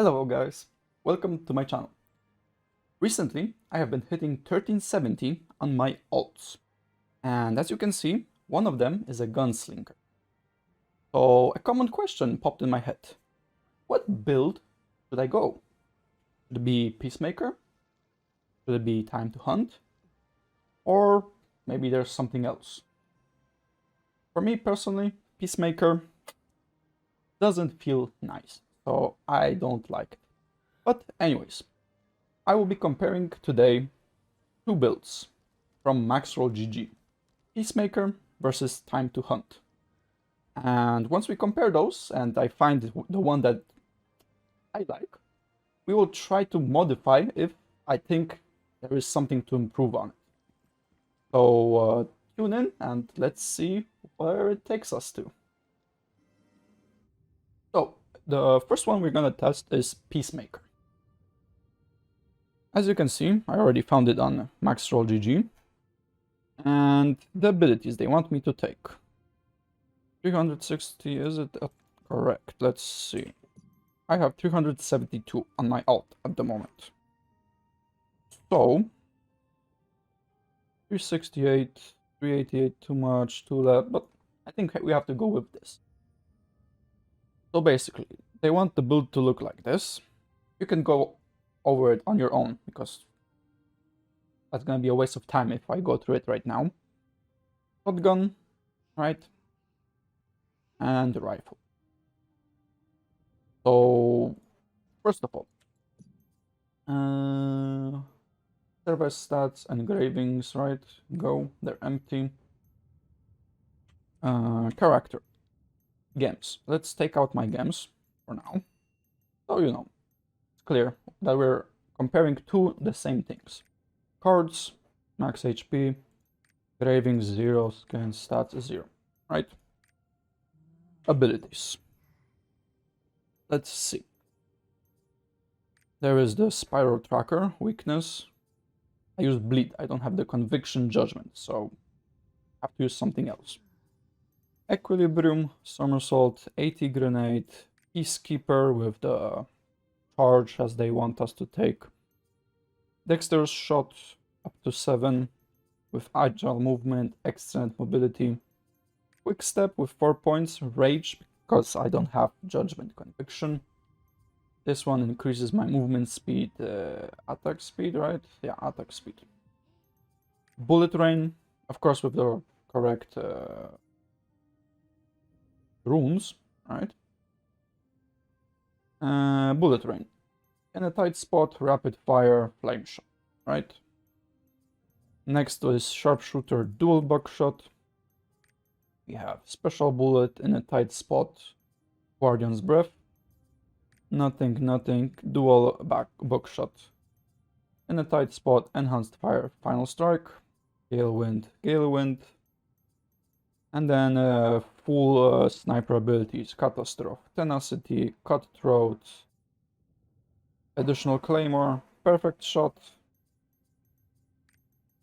Hello guys, welcome to my channel. Recently, I have been hitting 1370 on my alts, and as you can see, one of them is a Gunslinger. So a common question popped in my head. What build should I go? Should it be Peacemaker? Should it be Time to Hunt? Or maybe there's something else? For me personally, Peacemaker doesn't feel nice, so I don't like it. But anyways, I will be comparing today two builds from Maxroll GG. Peacemaker versus Time to Hunt. And once we compare those and I find the one that I like, we will try to modify if I think there is something to improve on it. So tune in and let's see where it takes us to. So the first one we're gonna test is Peacemaker. As you can see, I already found it on Maxroll GG. And the abilities they want me to take. 360, is it correct? Let's see. I have 372 on my alt at the moment. So, 368, 388, too much, too left, but I think we have to go with this. So basically, they want the build to look like this. You can go over it on your own, because that's gonna be a waste of time if I go through it right now. Shotgun, right? And the rifle. So, first of all, service stats, engravings, right? Go, they're empty. Character. Games. Let's take out my games for now. So, you know, it's clear that we're comparing two the same things. Cards, max HP, engravings 0, scan stats 0, right? Abilities. Let's see. There is the Spiral Tracker, weakness. I use Bleed, I don't have the Conviction Judgment, so I have to use something else. Equilibrium, Somersault, 80 Grenade, Peacekeeper with the charge as they want us to take. Dexter's Shot, up to 7, with Agile Movement, Excellent Mobility. Quick Step with 4 points, Rage, because I don't have Judgment Conviction. This one increases my movement speed, attack speed, right? Yeah, attack speed. Bullet Rain, of course with the correct runes, right? Bullet Rain. In a tight spot, Rapid Fire, Flame Shot, right? Next is Sharpshooter, Dual Buckshot. We have Special Bullet in a tight spot, Guardian's Breath. Nothing, Dual Buckshot. In a tight spot, Enhanced Fire, Final Strike, Gale Wind. And then full sniper abilities, Catastrophe, Tenacity, Cutthroat, additional Claymore, Perfect Shot,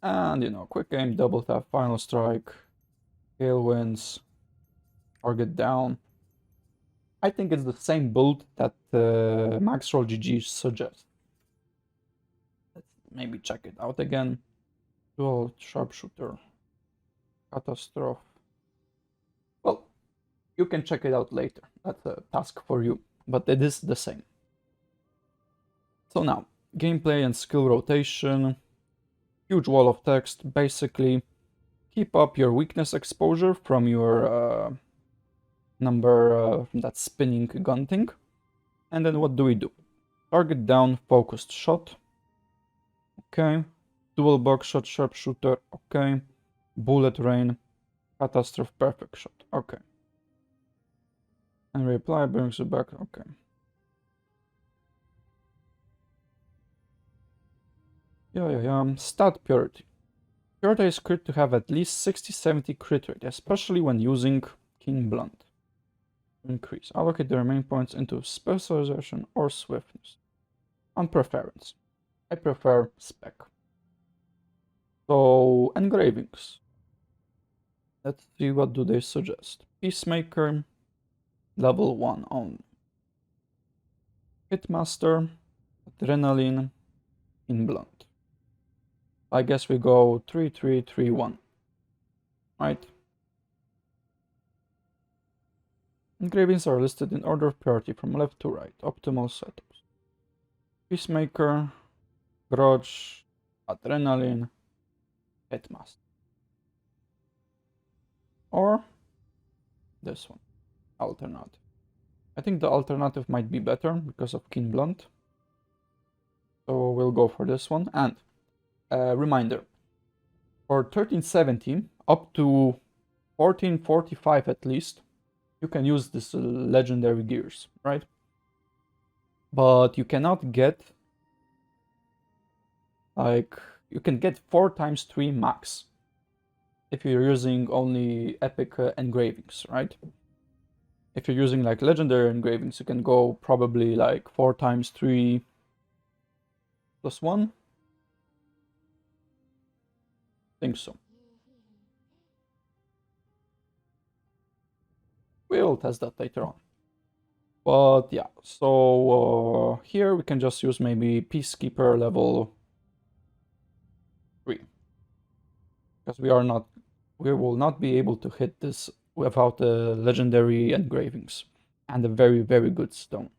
and you know, Quick Aim, Double Tap, Final Strike, Gale Winds, Target Down. I think it's the same build that Maxroll GG suggests. Let's maybe check it out again. Dual Sharpshooter, Catastrophe. Well, you can check it out later. That's a task for you, but it is the same. So now, gameplay and skill rotation. Huge wall of text. Basically, keep up your weakness exposure from your number from that spinning gun thing. And then what do we do? Target down, focused shot. Okay. Dual buckshot, sharpshooter. Okay. Bullet rain, catastrophe, perfect shot. Okay. And reply brings you back. Okay. Yeah. Stat purity. Purity is crit to have at least 60-70 crit rate, especially when using King Blunt. Increase. Allocate the remaining points into specialization or swiftness. On preference. I prefer spec. So, engravings. Let's see what do they suggest. Peacemaker, level 1 only. Hitmaster, Adrenaline, in Blunt. I guess we go 3, 3, 3, 1. Right? Engravings are listed in order of priority from left to right. Optimal setups. Peacemaker, Grudge, Adrenaline, Hitmaster. Or this one, alternative. I think the alternative might be better because of Keen Blunt. So we'll go for this one. And reminder, for 1370 up to 1445 at least, you can use this legendary gears, right? But you cannot get, like, you can get 4 times 3 max if you're using only epic engravings, right? If you're using like legendary engravings, you can go probably like 4 times 3 plus 1. Think so. We'll test that later on. But yeah, so here we can just use maybe Peacekeeper level 3. Because we will not be able to hit this without the legendary engravings and a very, very good stone.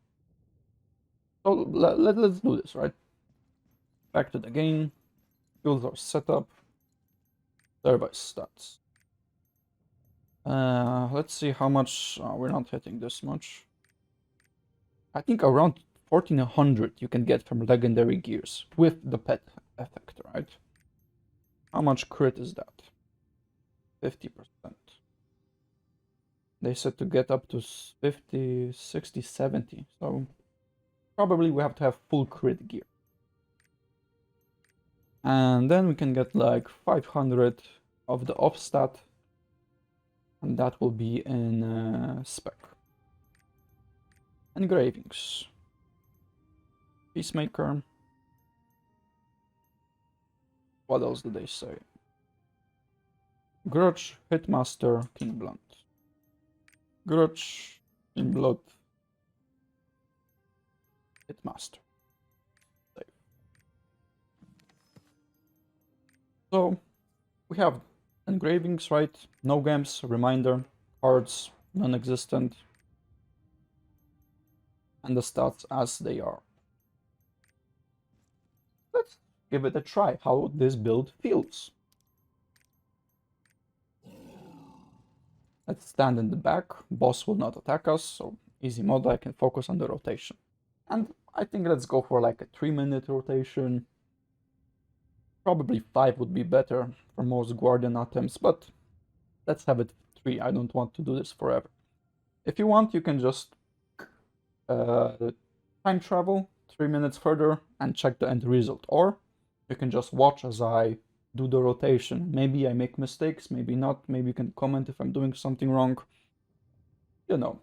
So let's do this, right? Back to the game. Build our setup. Service stats. Let's see how much. We're not hitting this much. I think around 1400 you can get from legendary gears with the pet effect, right? How much crit is that? 50%. They said to get up to 50, 60, 70. So probably we have to have full crit gear. And then we can get like 500 of the off stat. And that will be in spec. Engravings. Peacemaker. What else do they say? Grudge, Hitmaster, King Blunt. Grudge, King Blood, Hitmaster. Save. So we have engravings, right? No games, reminder, cards, non-existent, and the stats as they are. Let's give it a try, how this build feels. Let's stand in the back, boss will not attack us, so easy mode, I can focus on the rotation. And I think let's go for like a 3-minute rotation. Probably 5 would be better for most Guardian attempts, but let's have it 3. I don't want to do this forever. If you want, you can just time travel 3 minutes further and check the end result. Or you can just watch as I do the rotation. Maybe I make mistakes, maybe not. Maybe you can comment if I'm doing something wrong. You know.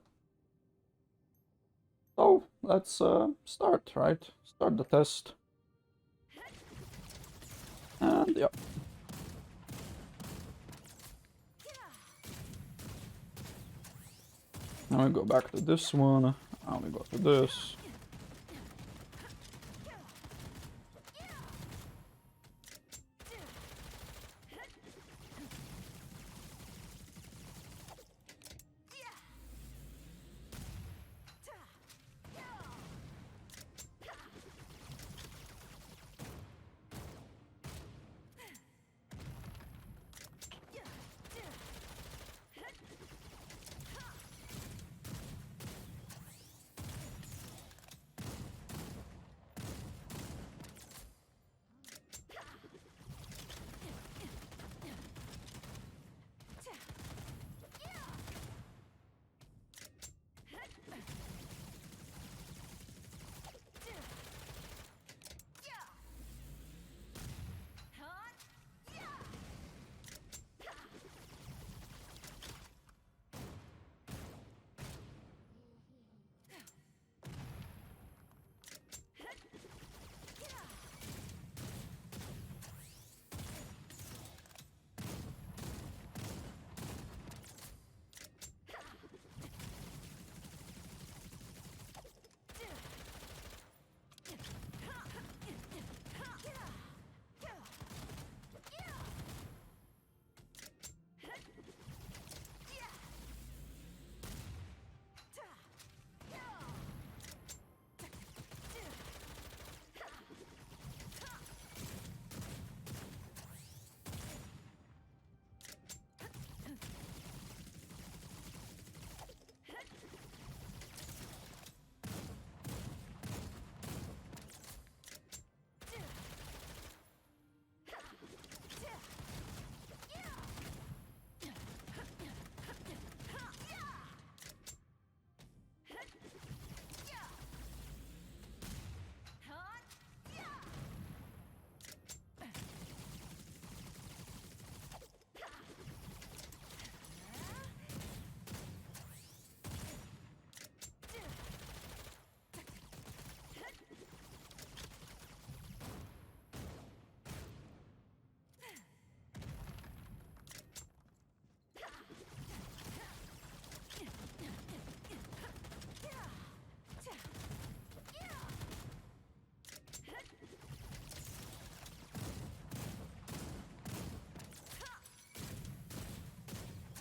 So let's start, right? Start the test. And yeah. Now we go back to this one. Now we go to this.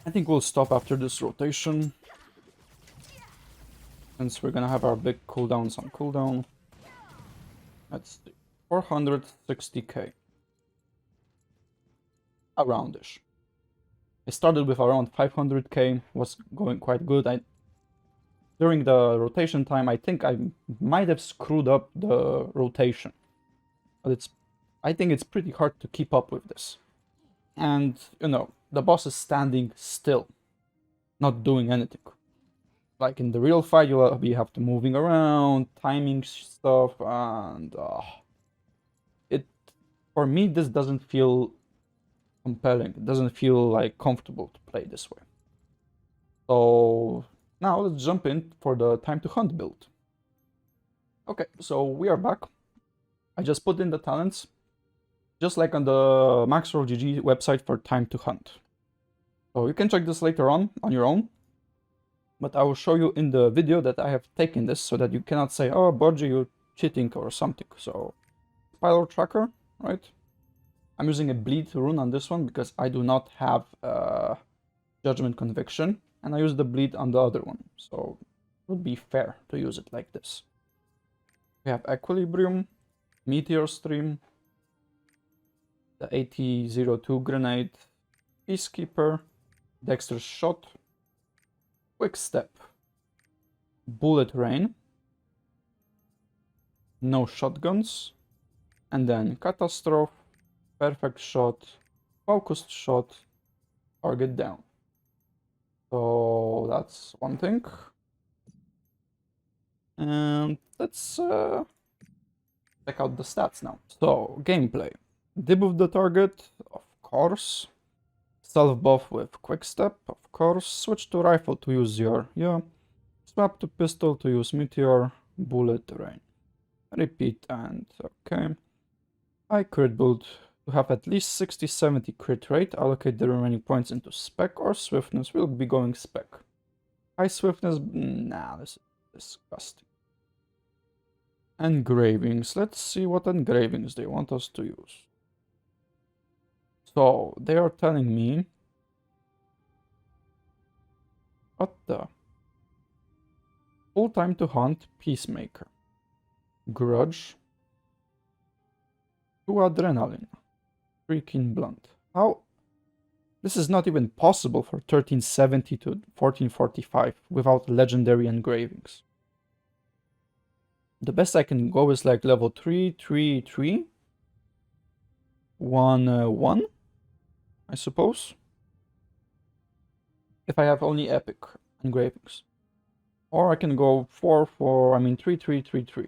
I think we'll stop after this rotation, since we're gonna have our big cooldowns on cooldown. Let's see, 460k. Aroundish. I started with around 500k, was going quite good. During the rotation time, I think I might have screwed up the rotation. But I think it's pretty hard to keep up with this. And, you know, the boss is standing still, not doing anything. Like in the real fight, you have to moving around, timing stuff, and for me, this doesn't feel compelling. It doesn't feel like comfortable to play this way. So now let's jump in for the time to hunt build. Okay, so we are back. I just put in the talents, just like on the Maxroll GG website for time to hunt. So you can check this later on your own, but I will show you in the video that I have taken this so that you cannot say, oh, Bogio, you're cheating or something. So, Spiral Tracker, right? I'm using a bleed rune on this one because I do not have Judgment Conviction, and I use the bleed on the other one. So, it would be fair to use it like this. We have Equilibrium, Meteor Stream, the 8002 Grenade, Peacekeeper, Dexter's Shot, Quick Step, Bullet Rain, no shotguns, and then Catastrophe, Perfect Shot, Focused Shot, Target Down. So that's one thing. And let's check out the stats now. So, gameplay. Debuff the target, of course. Self-buff with Quick Step, of course. Switch to rifle to use your, Swap to pistol to use Meteor, Bullet Rain. Repeat and okay. I crit build to have at least 60-70 crit rate. Allocate the remaining points into spec or swiftness. We'll be going spec. High swiftness, nah, this is disgusting. Engravings. Let's see what engravings they want us to use. So, they are telling me... What the... Full time to hunt, Peacemaker. Grudge. 2 adrenaline. Freaking blunt. How? This is not even possible for 1370 to 1445 without legendary engravings. The best I can go is like level 3, 3, 3. 1, 1, I suppose. If I have only epic engravings. Or I can go 4, 4, 3, 3, 3, 3.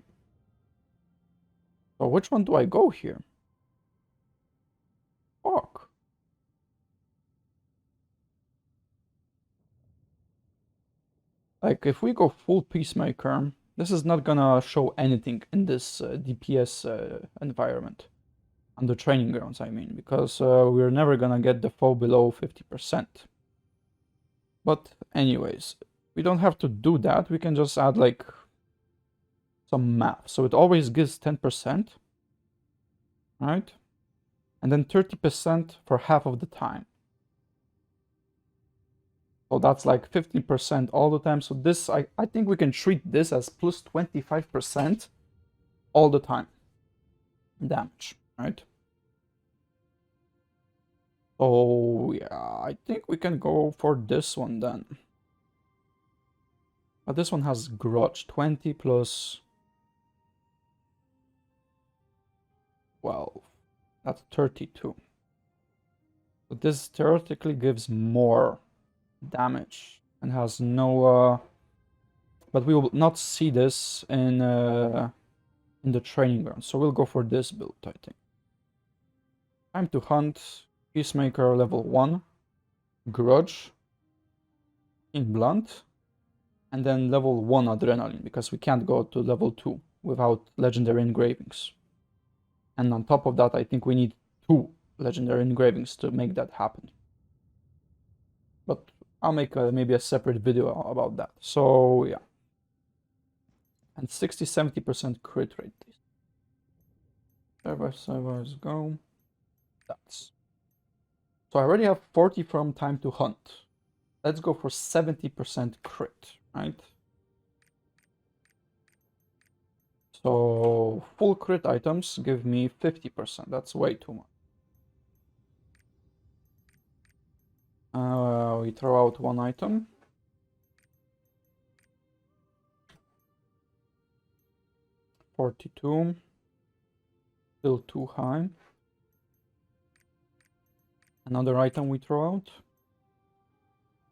So which one do I go here? Fuck. Like, if we go full Peacemaker, this is not gonna show anything in this DPS environment. On the training grounds, I mean, because we're never gonna get the foe below 50%. But anyways, we don't have to do that. We can just add like some math. So it always gives 10%, right? And then 30% for half of the time. So that's like 15% all the time. So this, I think we can treat this as plus 25% all the time damage, right? Oh yeah, I think we can go for this one then. But this one has Grudge, 20 plus 12. That's 32. So this theoretically gives more damage and has no... but we will not see this in the training ground. So we'll go for this build, I think. Time to hunt. Peacemaker level 1. Grudge. In Blunt. And then level 1 Adrenaline, because we can't go to level 2 without legendary engravings. And on top of that, I think we need 2 legendary engravings to make that happen. But I'll make maybe a separate video about that. So yeah. And 60-70% crit rate. Servers go. That's. So I already have 40 from time to hunt. let's go for 70% crit, right? So full crit items give me 50%. That's way too much. We throw out one item. $42. Still too high. Another item we throw out.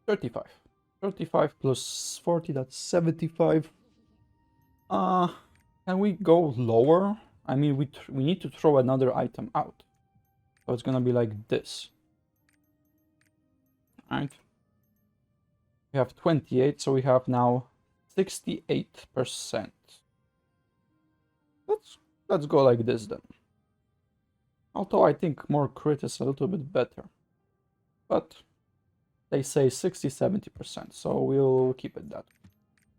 35. 35 plus 40, that's 75. Can we go lower? I mean, we need to throw another item out. So it's gonna be like this. Right? We have 28, so we have now 68%. Let's go like this then. Although I think more crit is a little bit better. But they say 60-70%, so we'll keep it that.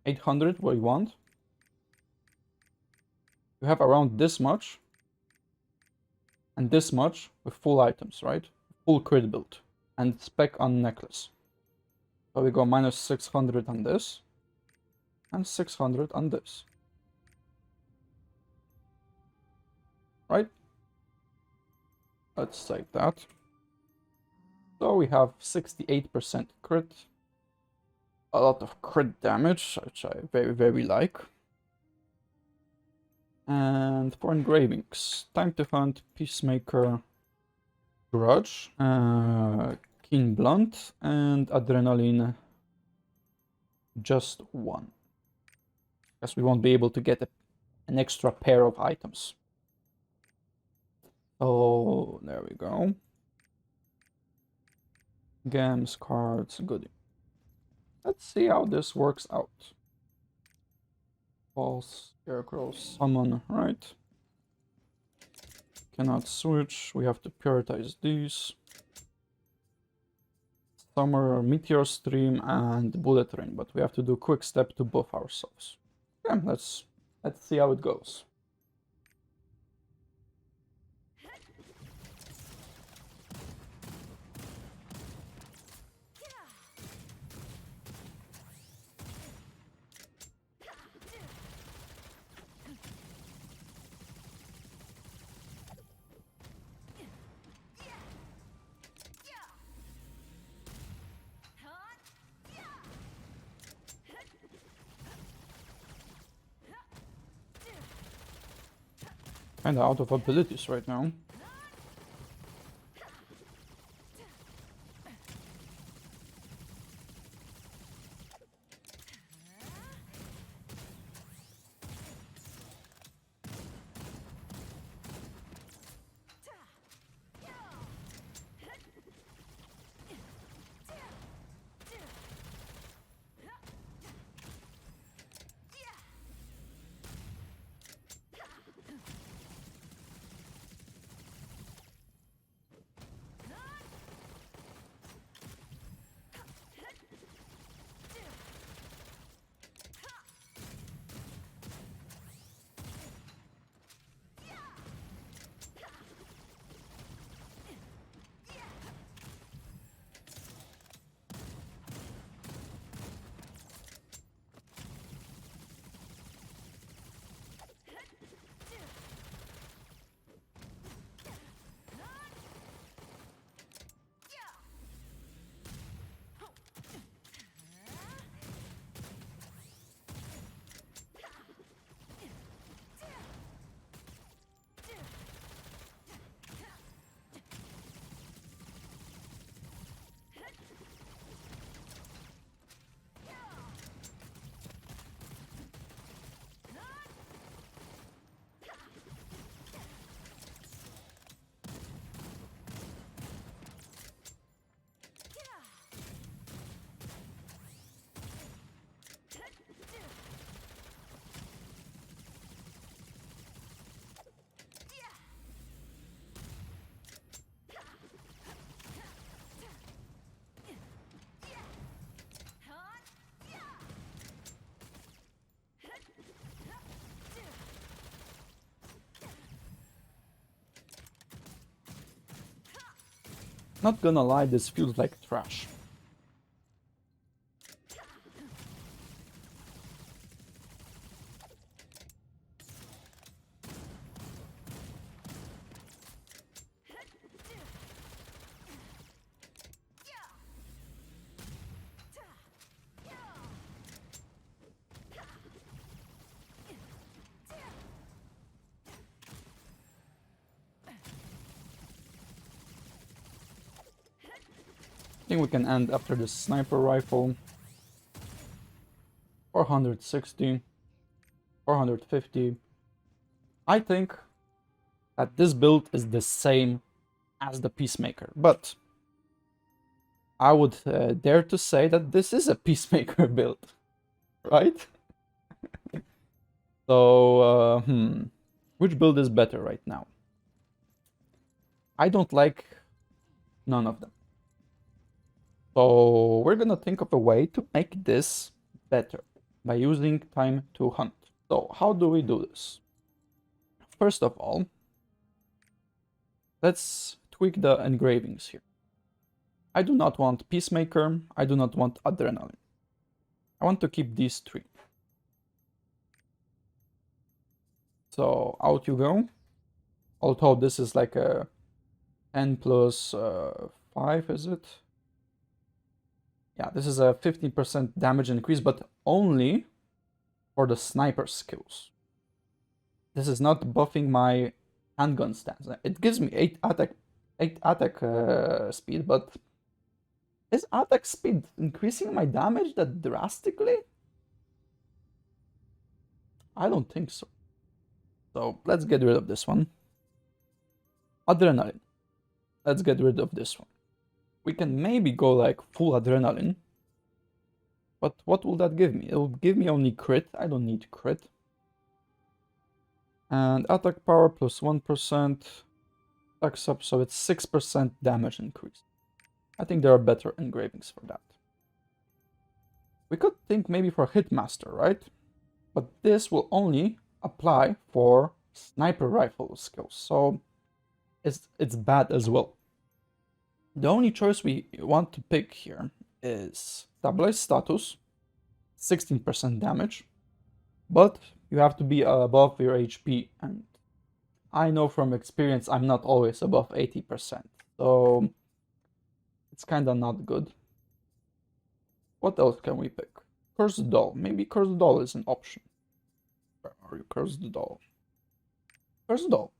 800 what we want. We have around this much. And this much with full items, right? Full crit build. And spec on necklace. So we go minus 600 on this. And 600 on this. Right? Let's save that. So we have 68% crit. A lot of crit damage, which I very, very like. And for engravings, time to hunt Peacemaker Grudge, Keen Blunt, and Adrenaline just one. Because we won't be able to get an extra pair of items. Oh, there we go. Games, cards, goodie. Let's see how this works out. False, Scarecrow, Summon, right? Cannot switch, we have to prioritize these. Summer, Meteor Stream, and Bullet Rain, but we have to do quick step to buff ourselves. Yeah, let's see how it goes. Kinda out of abilities right now. Not gonna lie, this feels like trash. I think we can end after the sniper rifle. 460, 450. I think that this build is the same as the Peacemaker, but I would dare to say that this is a Peacemaker build, right? So, which build is better right now? I don't like none of them. So we're gonna think of a way to make this better by using time to hunt. So how do we do this? First of all, let's tweak the engravings here. I do not want Peacemaker, I do not want Adrenaline. I want to keep these three. So out you go. Although this is like a 10 plus 5, is it? Yeah, this is a 15% damage increase, but only for the sniper skills. This is not buffing my handgun stats. It gives me 8 attack speed, but is attack speed increasing my damage that drastically? I don't think so. So let's get rid of this one. Adrenaline. Let's get rid of this one. We can maybe go like full adrenaline. But what will that give me? It will give me only crit. I don't need crit. And attack power plus 1%. Attacks up, so it's 6% damage increase. I think there are better engravings for that. We could think maybe for Hitmaster, right? But this will only apply for sniper rifle skills, so it's bad as well. The only choice we want to pick here is stabilize status, 16% damage, but you have to be above your HP, and I know from experience I'm not always above 80%, so it's kinda not good. What else can we pick? Cursed Doll. Maybe Cursed Doll is an option. Where are you? Cursed Doll. Cursed Doll.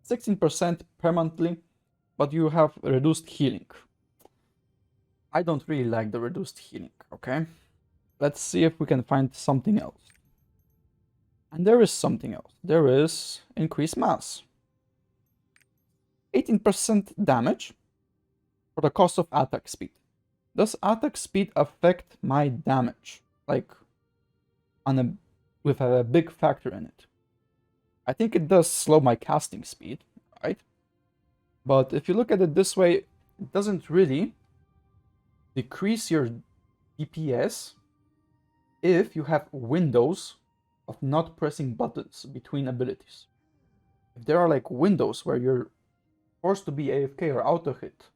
16% permanently, but you have reduced healing. I don't really like the reduced healing, okay? Let's see if we can find something else. And there is something else. There is increased mass. 18% damage for the cost of attack speed. Does attack speed affect my damage? Like, with a big factor in it. I think it does slow my casting speed, right? But if you look at it this way, it doesn't really decrease your DPS if you have windows of not pressing buttons between abilities. If there are like windows where you're forced to be AFK or auto hit,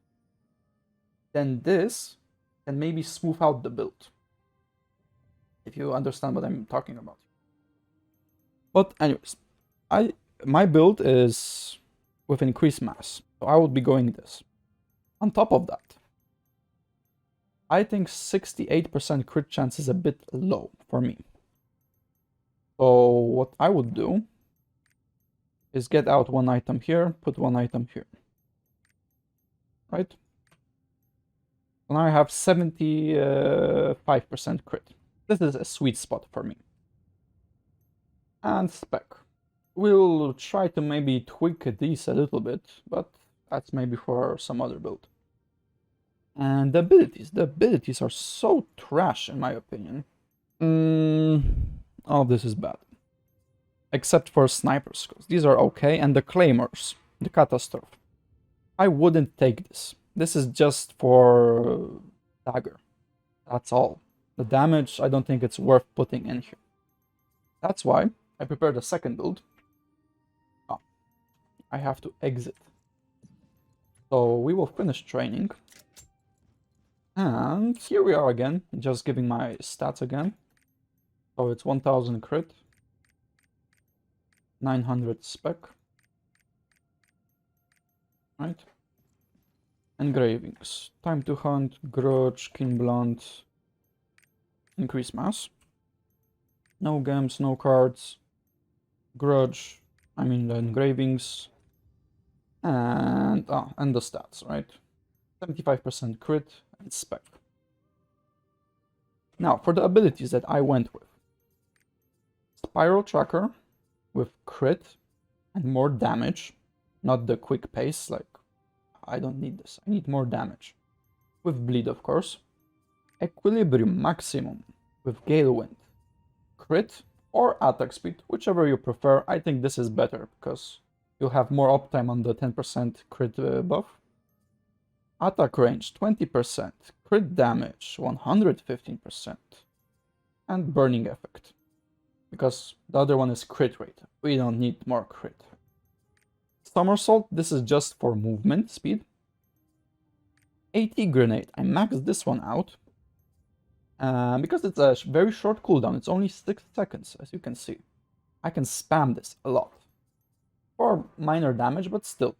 then this can maybe smooth out the build. If you understand what I'm talking about. But anyways, my build is with increased mass, so I would be going this. On top of that, I think 68% crit chance is a bit low for me. So what I would do is get out one item here, put one item here. Right? So now I have 75% crit. This is a sweet spot for me. And spec. We'll try to maybe tweak these a little bit, but that's maybe for some other build. And the abilities are so trash in my opinion. All of this is bad. Except for sniper skills. These are okay, and the claymores, the catastrophe. I wouldn't take this. This is just for dagger. That's all. The damage, I don't think it's worth putting in here. That's why I prepared a second build. Oh, I have to exit. So we will finish training. And here we are again, just giving my stats again. So it's 1000 crit, 900 spec. Right? Engravings. Time to hunt, grudge, keen blunt, increase mass. No gems, no cards. Grudge, I mean the engravings. And the stats, right? 75% crit, second spec. Now, for the abilities that I went with. Spiral Tracker with crit and more damage. Not the quick pace, like, I don't need this. I need more damage. With bleed, of course. Equilibrium Maximum with Gale Wind. Crit or attack speed, whichever you prefer. I think this is better because you'll have more uptime on the 10% crit buff. Attack range 20%, crit damage 115%, and burning effect. Because the other one is crit rate. We don't need more crit. Somersault, this is just for movement speed. AT Grenade, I maxed this one out. Because it's a very short cooldown, it's only 6 seconds, as you can see. I can spam this a lot. For minor damage, but still.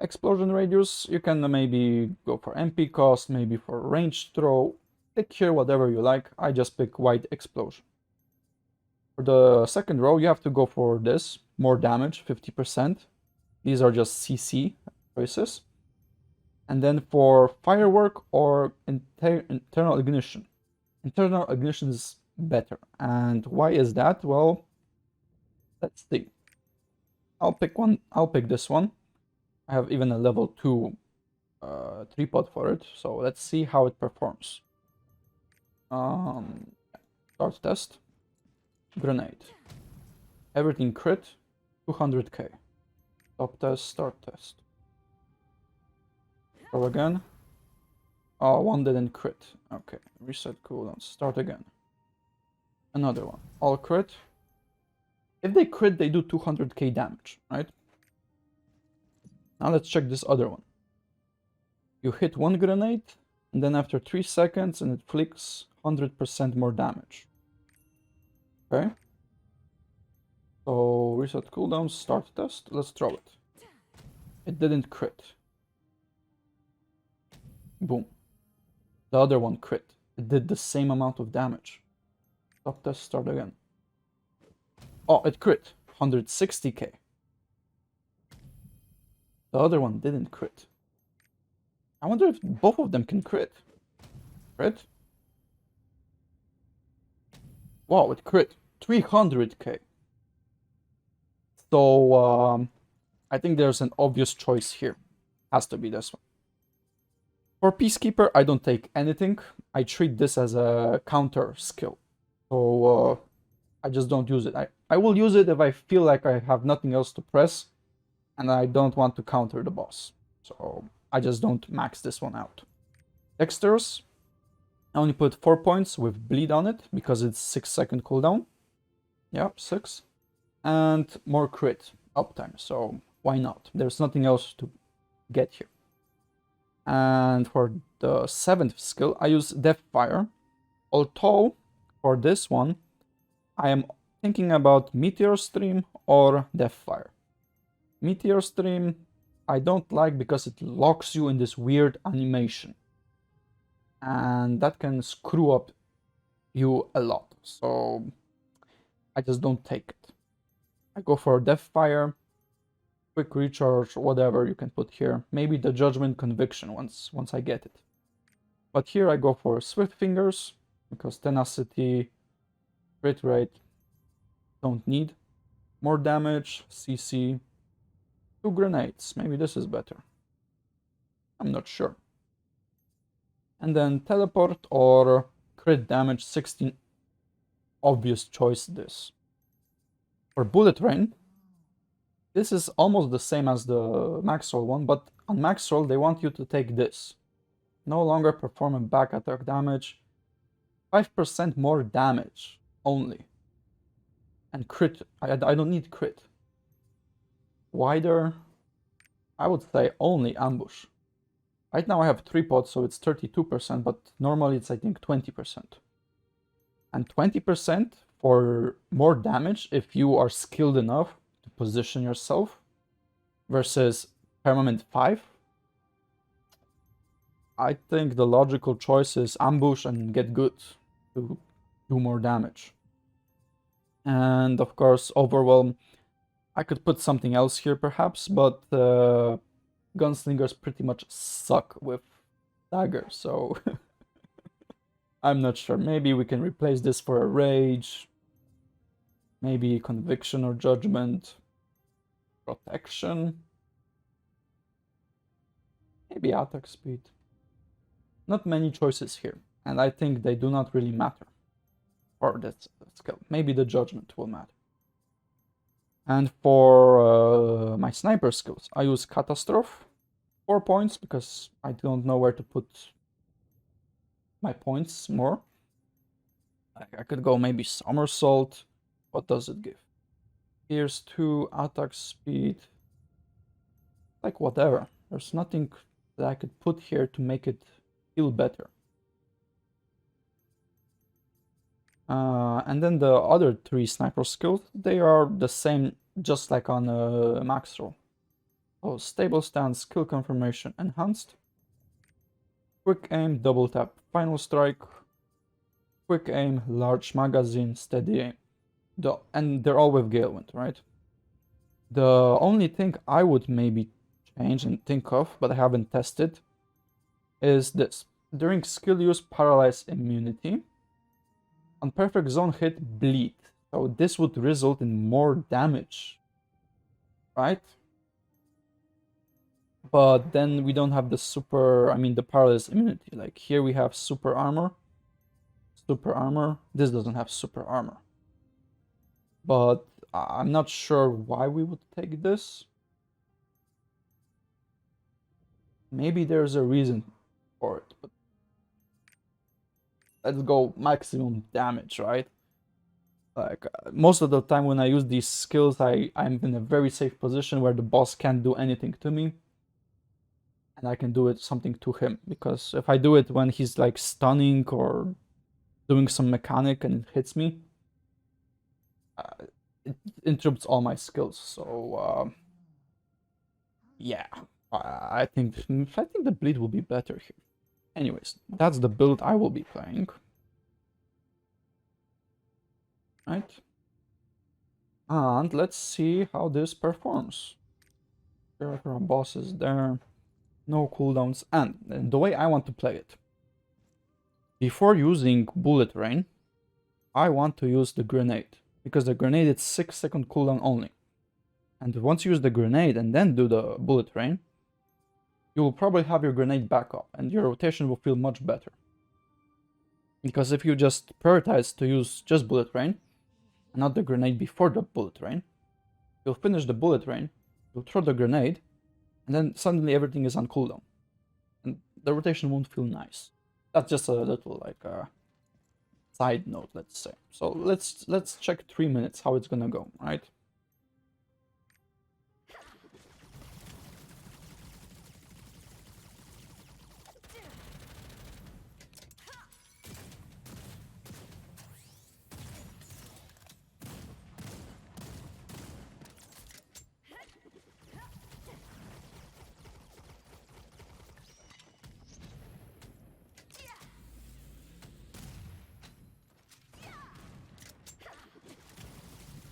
Explosion radius, you can maybe go for MP cost, maybe for ranged throw. Pick here whatever you like, I just pick wide explosion. For the second row, you have to go for this, more damage, 50%. These are just CC choices. And then for firework or internal ignition. Internal ignition is better. And why is that? Well, let's see. I'll pick this one. I have even a level 2 tripod for it, so let's see how it performs. Start test. Grenade. Everything crit. 200k. Stop test, start test. Go again. Oh, one didn't crit. Okay, reset cooldown. Start again. Another one. All crit. If they crit, they do 200k damage, right? Now let's check this other one. You hit one grenade, and then after 3 seconds, and it flicks 100% more damage. Okay. So reset cooldown, start test. Let's throw it. It didn't crit. Boom. The other one crit. It did the same amount of damage. Stop test, start again. Oh, it crit. 160k. The other one didn't crit. I wonder if both of them can crit. Crit? Wow, it crit. 300k. So, I think there's an obvious choice here. Has to be this one. For Peacekeeper, I don't take anything. I treat this as a counter skill. So, I just don't use it. I will use it if I feel like I have nothing else to press and I don't want to counter the boss. So, I just don't max this one out. Dexterous, I only put 4 points with bleed on it because it's 6-second cooldown. Yep, 6. And more crit uptime, so why not? There's nothing else to get here. And for the 7th skill, I use Deathfire. Although, for this one, I am thinking about Meteor Stream or Deathfire. Meteor Stream, I don't like because it locks you in this weird animation. And that can screw up you a lot. So, I just don't take it. I go for Deathfire, quick recharge, whatever you can put here. Maybe the Judgment Conviction once I get it. But here I go for Swift Fingers, because Tenacity, crit rate, don't need. More damage, CC, 2 grenades. Maybe this is better. I'm not sure. And then Teleport or crit damage, 16. Obvious choice this. For Bullet Rain, this is almost the same as the Maxroll one, but on Maxroll they want you to take this. No longer perform a back attack damage, 5% more damage only. And crit, I don't need crit. Wider, I would say only ambush. Right now I have tripod, so it's 32%, but normally it's I think 20%. And 20% for more damage if you are skilled enough to position yourself versus permanent 5. I think the logical choice is ambush and get good to do more damage. And of course, overwhelm. I could put something else here perhaps, but Gunslingers pretty much suck with dagger, so I'm not sure. Maybe we can replace this for a rage. Maybe conviction or judgment. Protection. Maybe attack speed. Not many choices here, and I think they do not really matter for that skill. Maybe the judgment will matter. And for my sniper skills, I use Catastrophe. 4 points because I don't know where to put my points more. I could go maybe Somersault. What does it give? Here's 2, attack speed. Like whatever. There's nothing that I could put here to make it feel better. And then the other 3 sniper skills, they are the same, just like on Maxroll. So stable stance, skill confirmation, enhanced. Quick aim, double tap, final strike. Quick aim, large magazine, steady aim. And they're all with Galewind, right? The only thing I would maybe change and think of, but I haven't tested, is this. During skill use, paralyze immunity. On perfect zone hit, bleed. So this would result in more damage, right? But then we don't have the the paralysis immunity. Like here we have super armor. Super armor. This doesn't have super armor. But I'm not sure why we would take this. Maybe there's a reason for it, but let's go maximum damage, right? Like most of the time when I use these skills, I'm in a very safe position where the boss can't do anything to me. And I can do something to him, because if I do it when he's like stunning or doing some mechanic and it hits me, it interrupts all my skills. So yeah, I think the bleed will be better here. Anyways, that's the build I will be playing. Right? And let's see how this performs. There are bosses there. No cooldowns. And the way I want to play it. Before using Bullet Rain, I want to use the grenade. Because the grenade is 6-second cooldown only. And once you use the grenade and then do the Bullet Rain, you will probably have your grenade back up and your rotation will feel much better. Because if you just prioritize to use just Bullet Rain, and not the grenade before the Bullet Rain, you'll finish the Bullet Rain, you'll throw the grenade, and then suddenly everything is on cooldown. And the rotation won't feel nice. That's just a little like side note, let's say. So let's check 3 minutes how it's gonna go, right?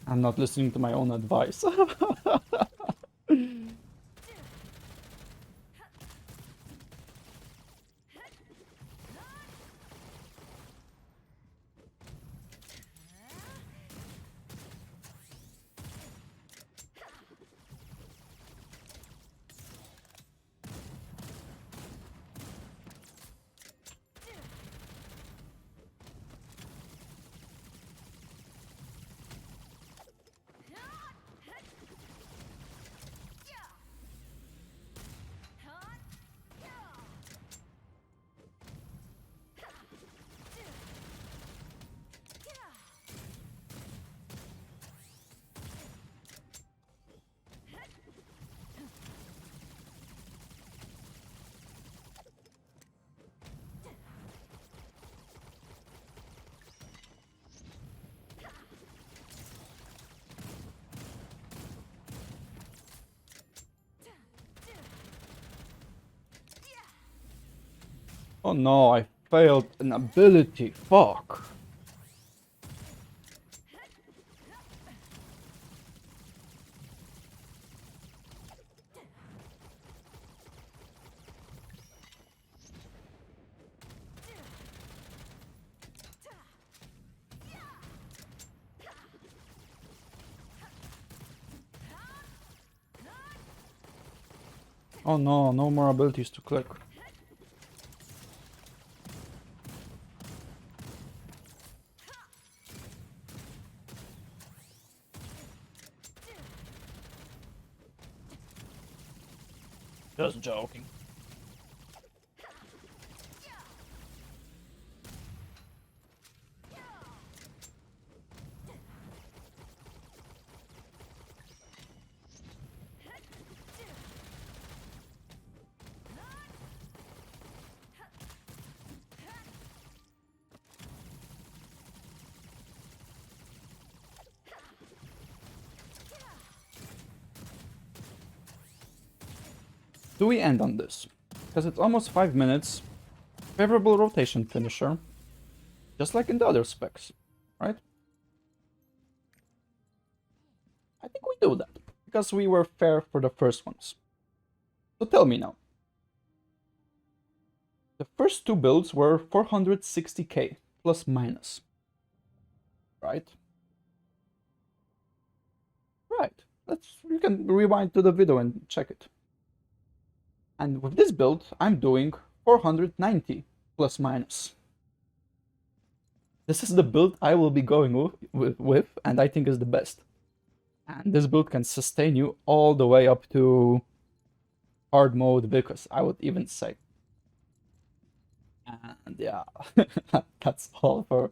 I'm not listening to my own advice. Oh no, I failed an ability. Fuck. Oh no, no more abilities to click. Just joking. Do we end on this? Because it's almost 5 minutes. Favorable rotation finisher. Just like in the other specs, right? I think we do that. Because we were fair for the first ones. So tell me now. The first two builds were 460k plus minus. Right? Right. You can rewind to the video and check it. And with this build, I'm doing 490 plus minus. This is the build I will be going with, and I think is the best. And this build can sustain you all the way up to hard mode because I would even say. And yeah, that's all for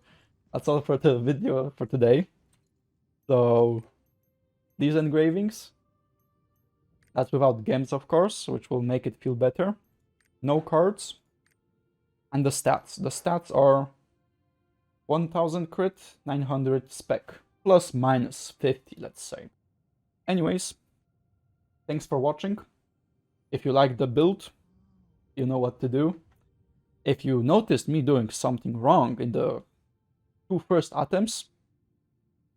the video for today. So these engravings, that's without gems, of course, which will make it feel better. No cards. And the stats. The stats are 1000 crit, 900 spec, plus minus 50, let's say. Anyways, thanks for watching. If you like the build, you know what to do. If you noticed me doing something wrong in the two first attempts,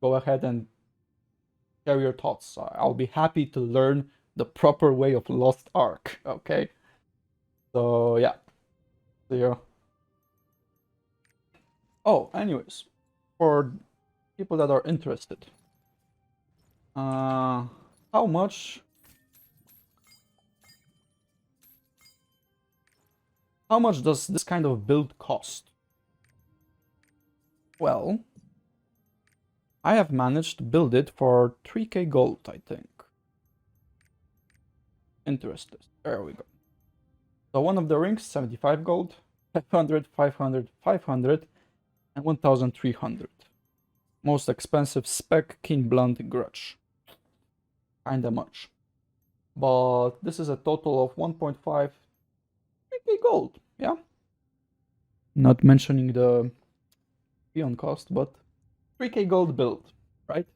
go ahead and share your thoughts. I'll be happy to learn the proper way of Lost Ark, okay? So yeah, see you. Oh, anyways, for people that are interested, how much does this kind of build cost? Well, I have managed to build it for 3k gold, I think. Interested. There we go. So one of the rings, 75 gold, 500, 500, 500, and 1300. Most expensive spec, Keen Blunt Grudge. Kinda much. But this is a total of 1.5, 3k gold, yeah? Not mentioning the peon cost, but 3k gold build, right?